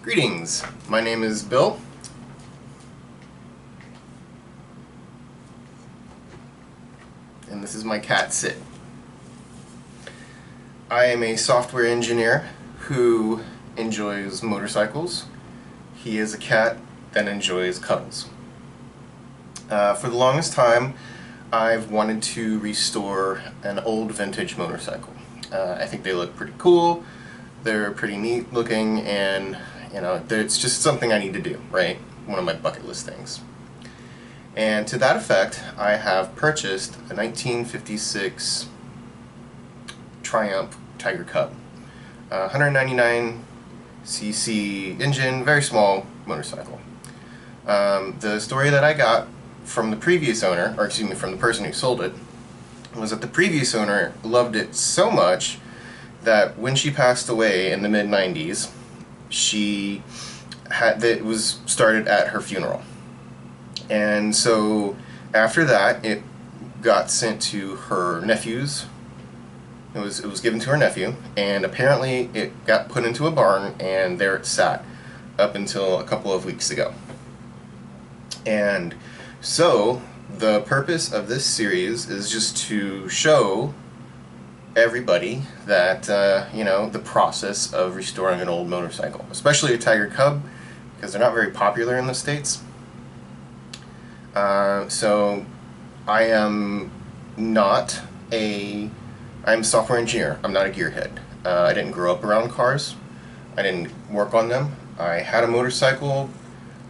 Greetings, my name is Bill. And this is my cat, Sid. I am a software engineer who enjoys motorcycles. He is a cat that enjoys cuddles. For the longest time, I've wanted to restore an old vintage motorcycle. I think they look pretty cool, they're pretty neat looking, and it's just something I need to do, right? One of my bucket list things. And to that effect, I have purchased a 1956 Triumph Tiger Cub. 199cc engine, very small motorcycle. The story that I got from the previous owner, or excuse me, from the person who sold it, was that the previous owner loved it so much that when she passed away in the mid-90s, it was started at her funeral. And so after that, it got sent to her nephews. It was given to her nephew, and apparently it got put into a barn, and there it sat up until a couple of weeks ago. And so the purpose of this series is just to show everybody that the process of restoring an old motorcycle, especially a Tiger Cub, because they're not very popular in the States. So I'm a software engineer. I'm not a gearhead. I didn't grow up around cars. I didn't work on them. I had a motorcycle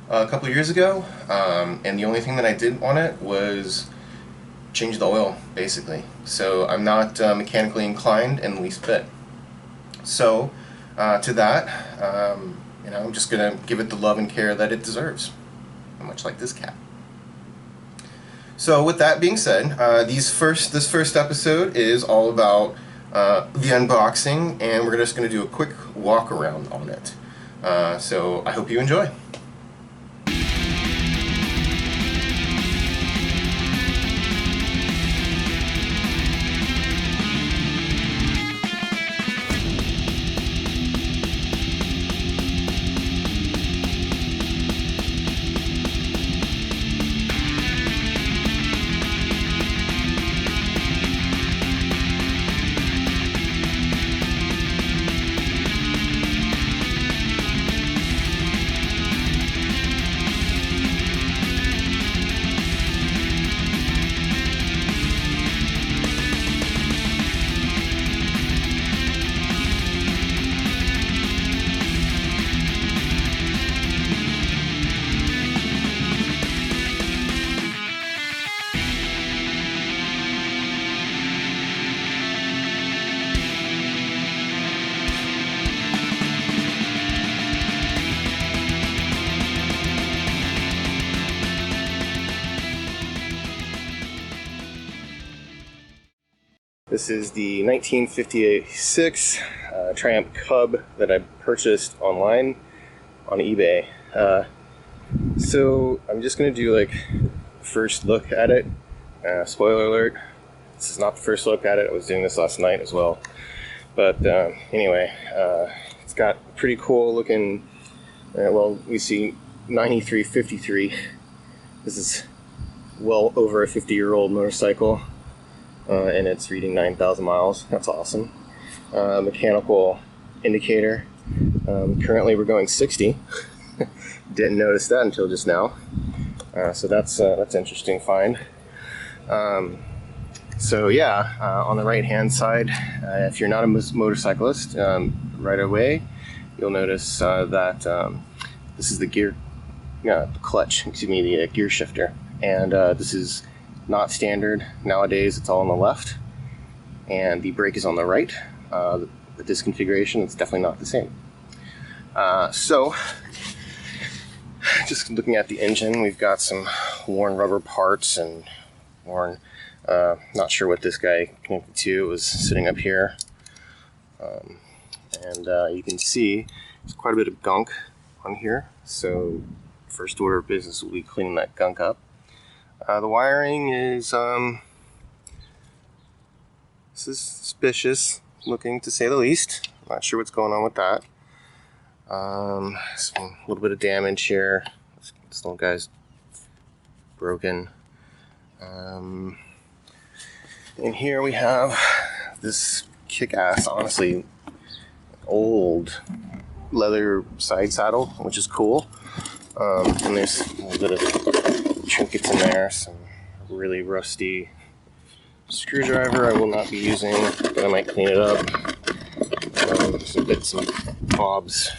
a couple of years ago, and the only thing that I did on it was change the oil, basically. So I'm not mechanically inclined in the least bit. So to that, I'm just gonna give it the love and care that it deserves, much like this cat. So with that being said, this first episode is all about the unboxing, and we're just going to do a quick walk around on it. So I hope you enjoy. This is the 1956 Triumph Cub that I purchased online on eBay. So I'm just going to do like first look at it. Spoiler alert, this is not the first look at it. I was doing this last night as well. But anyway, it's got pretty cool looking, we see 9353. This is well over a 50-year-old motorcycle. And it's reading 9,000 miles. That's awesome. Mechanical indicator. Currently we're going 60. Didn't notice that until just now. So that's interesting find. So yeah, on the right hand side, if you're not a motorcyclist, right away you'll notice that this is the gear, the clutch, the gear shifter, and this is not standard nowadays. It's all on the left, and the brake is on the right. With this configuration, it's definitely not the same. So just looking at the engine, we've got some worn rubber parts and worn, not sure what this guy connected to. It was sitting up here, and you can see there's quite a bit of gunk on here, so first order of business will be cleaning that gunk up. The wiring is suspicious looking, to say the least. I'm not sure what's going on with that. A little bit of damage here. This little guy's broken. And here we have this kick-ass, honestly, old leather side saddle, which is cool. And there's a little bit of trinkets in there, some really rusty screwdriver I will not be using, but I might clean it up. Some bits and bobs.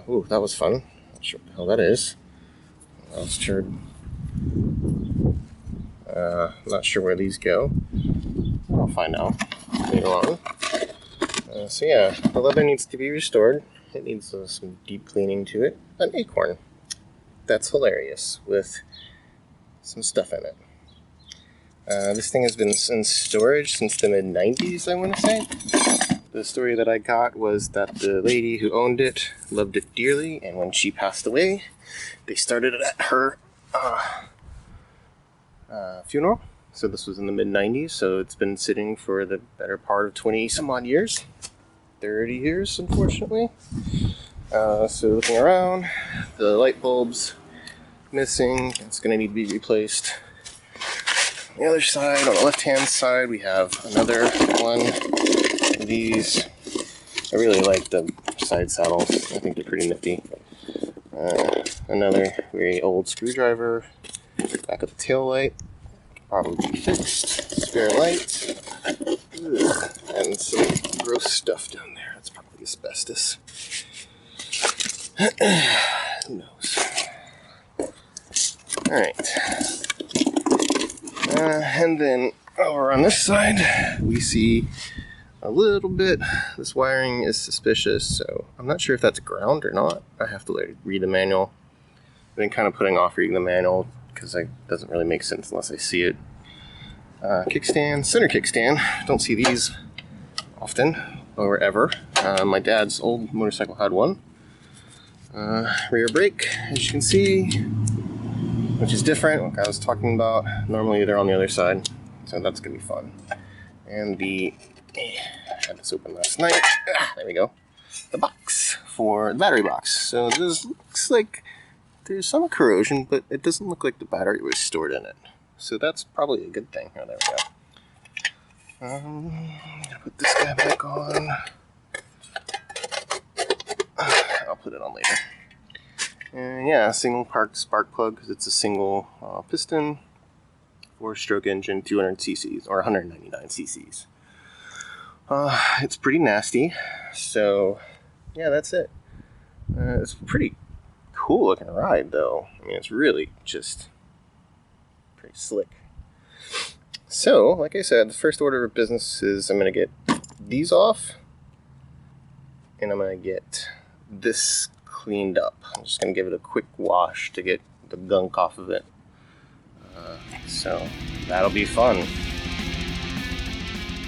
Ooh, that was fun. Not sure what the hell that is. Mouse turd. Not sure where these go. I'll find out later on. So yeah, the leather needs to be restored. It needs some deep cleaning to it. An acorn. That's hilarious with some stuff in it. This thing has been in storage since the mid-90s, I want to say. The story that I got was that the lady who owned it loved it dearly, and when she passed away, they started it at her funeral. So this was in the mid-90s, so it's been sitting for the better part of 20 some odd years. 30 years, unfortunately. So looking around, the light bulb's missing. It's going to need to be replaced. On the other side, on the left-hand side, we have another one of these. I really like the side saddles. I think they're pretty nifty. Another very old screwdriver. Back of the tail light. Probably be fixed. Spare light. Ugh. And some gross stuff down there. That's probably asbestos. Who knows? Alright. And then over on this side, we see a little bit. This wiring is suspicious, so I'm not sure if that's ground or not. I have to read the manual. I've been kind of putting off reading the manual because it doesn't really make sense unless I see it. Kickstand, center kickstand. Don't see these often or ever. My dad's old motorcycle had one. Rear brake, as you can see, which is different, like I was talking about. Normally they're on the other side, so that's gonna be fun. And I had this open last night. There we go. The box for the battery box. So this looks like there's some corrosion, but it doesn't look like the battery was stored in it. So that's probably a good thing. Oh, there we go. I'm gonna put this guy back on. I'll put it on later. And yeah, single park spark plug because it's a single piston, 4-stroke engine, 200 cc's or 199 cc's. It's pretty nasty. So yeah, that's it. It's pretty cool looking ride though. I mean, it's really just pretty slick. So, like I said, the first order of business is I'm going to get these off, and I'm going to get this cleaned up. I'm just going to give it a quick wash to get the gunk off of it. So, that'll be fun.